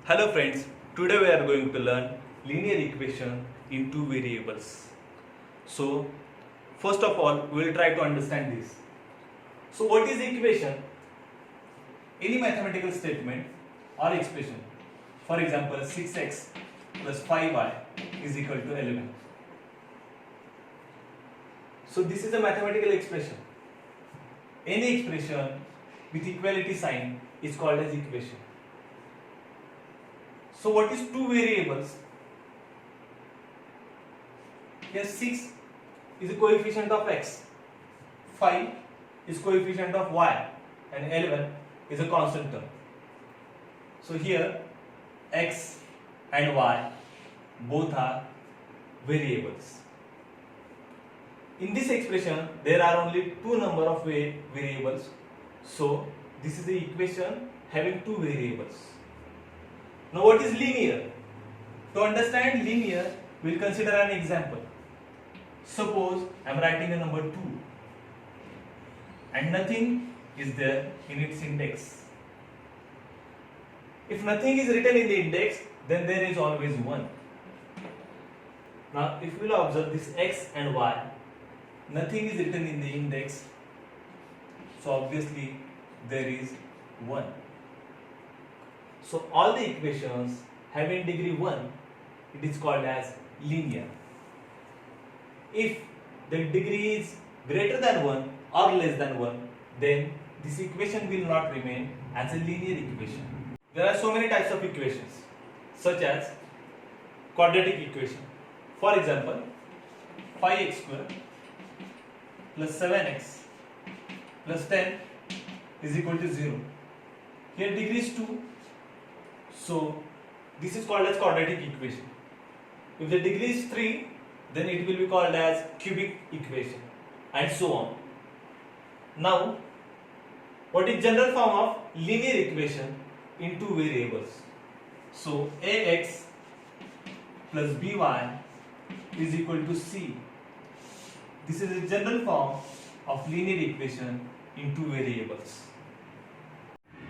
Hello friends, today we are going to learn linear equation in two variables. So first of all we will try to understand this. So what is equation? Any mathematical statement or expression. For example 6x plus 5y is equal to 11. So this is a mathematical expression. Any expression with equality sign is called as equation. So what is two variables? Here 6 is a coefficient of x, 5 is coefficient of y, and 11 is a constant term. So here x and y both are variables. In this expression there are only two number of variables. So this is the equation having two variables. Now what is linear? To understand linear, we will consider an example. Suppose I am writing a number 2 and nothing is there in its index. If nothing is written in the index, then there is always 1. Now if we will observe this x and y, nothing is written in the index, so obviously there is 1. So all the equations having degree 1, it is called as linear. If the degree is greater than 1 or less than 1, then this equation will not remain as a linear equation. There are so many types of equations, such as quadratic equation. For example, 5x square plus 7x plus 10 is equal to 0. Here degree is 2. So this is called as quadratic equation. If the degree is 3, then it will be called as cubic equation, and so on. Now, what is general form of linear equation in two variables? So ax plus by is equal to c. This is a general form of linear equation in two variables.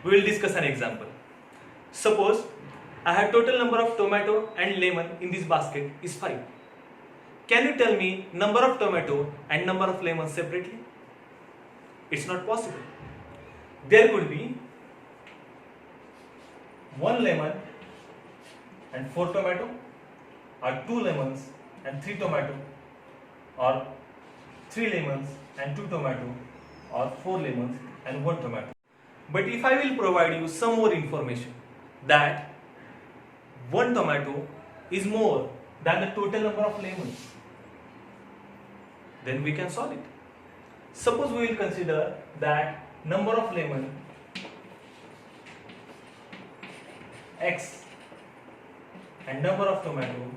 We will discuss an example. Suppose I have total number of tomato and lemon in this basket is 5. Can you tell me number of tomato and number of lemon separately? It's not possible. There could be 1 lemon and 4 tomato, or 2 lemons and 3 tomato, or 3 lemons and 2 tomato, or 4 lemons and 1 tomato. But if I will provide you some more information that 1 tomato is more than the total number of lemons, then we can solve it. Suppose we will consider that number of lemon x and number of tomato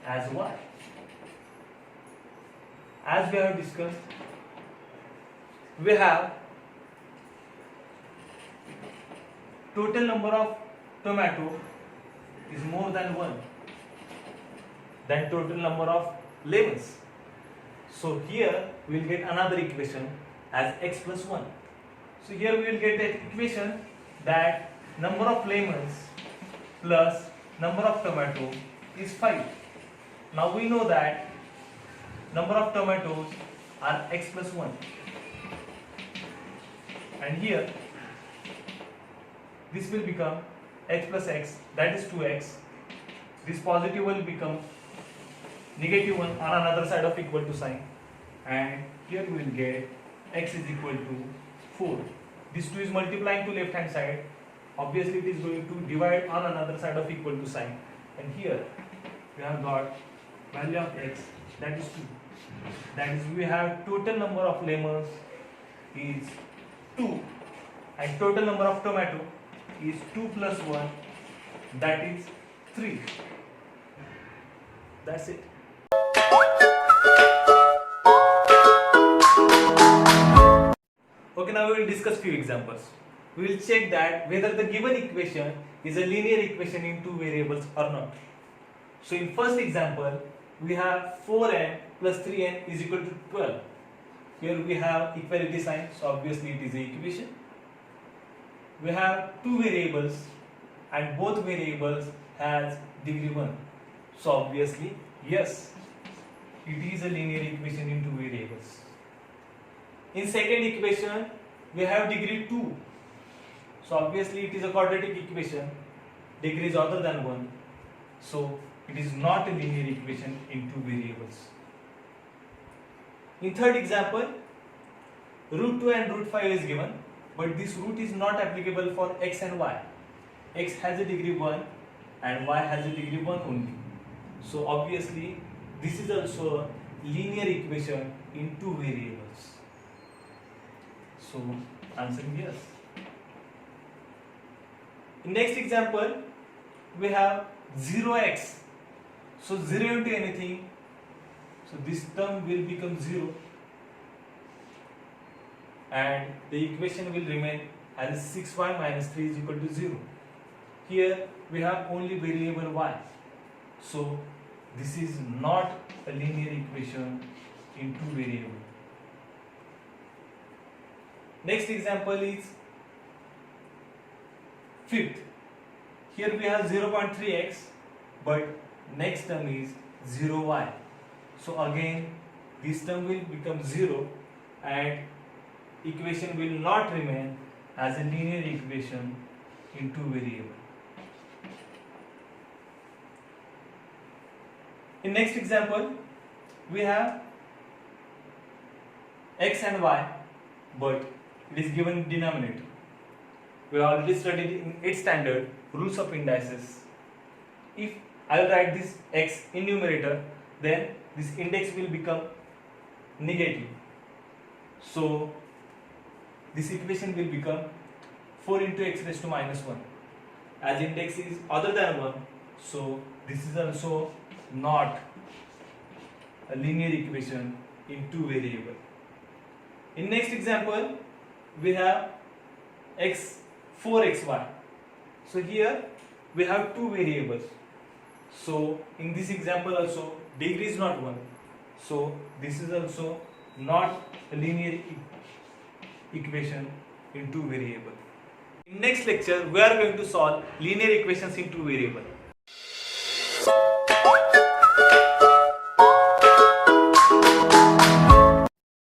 as y. As we have discussed, we have total number of tomato is more than 1 than total number of lemons. So here we will get another equation as x plus 1. So here we will get the equation that number of lemons plus number of tomato is 5. Now we know that number of tomatoes are x plus 1. And here this will become x plus x, that is 2x. This positive will become negative 1 on another side of equal to sign, and here we will get x is equal to 4. This 2 is multiplying to left hand side, obviously it is going to divide on another side of equal to sign, and here we have got value of x, that is 2. That is, we have total number of lemons is 2 and total number of tomato is 2 plus 1, that is 3. That's it. Okay, now we will discuss few examples. We will check that whether the given equation is a linear equation in two variables or not. So in first example, we have 4n plus 3n is equal to 12. Here we have equality sign, so obviously it is an equation. we have two variables and both variables has degree 1. So obviously, yes, it is a linear equation in two variables. In second equation, we have degree 2. So obviously it is a quadratic equation, degree is other than 1. So it is not a linear equation in two variables. In third example, root 2 and root 5 is given, but this root is not applicable for x and y. X has a degree 1 and y has a degree 1 only. So obviously this is also a linear equation in two variables. So answer is yes. In next example, we have 0x. So 0 into anything, so this term will become 0 and the equation will remain as 6y minus 3 is equal to 0. Here we have only variable y. So this is not a linear equation in two variables. Next example is fifth. Here we have 0.3x, but next term is 0y. So again this term will become 0 and equation will not remain as a linear equation in two variables. In next example, we have x and y, but it is given denominator. We already studied in 8th standard rules of indices. If I will write this x in numerator, then this index will become negative. So this equation will become 4 into x raised to minus 1. As index is other than 1, so this is also not a linear equation in two variables. In next example, we have x 4xy. So here we have two variables. So in this example also degree is not 1. So this is also not a linear equation in two variables. In next lecture, we are going to solve linear equations in two variables.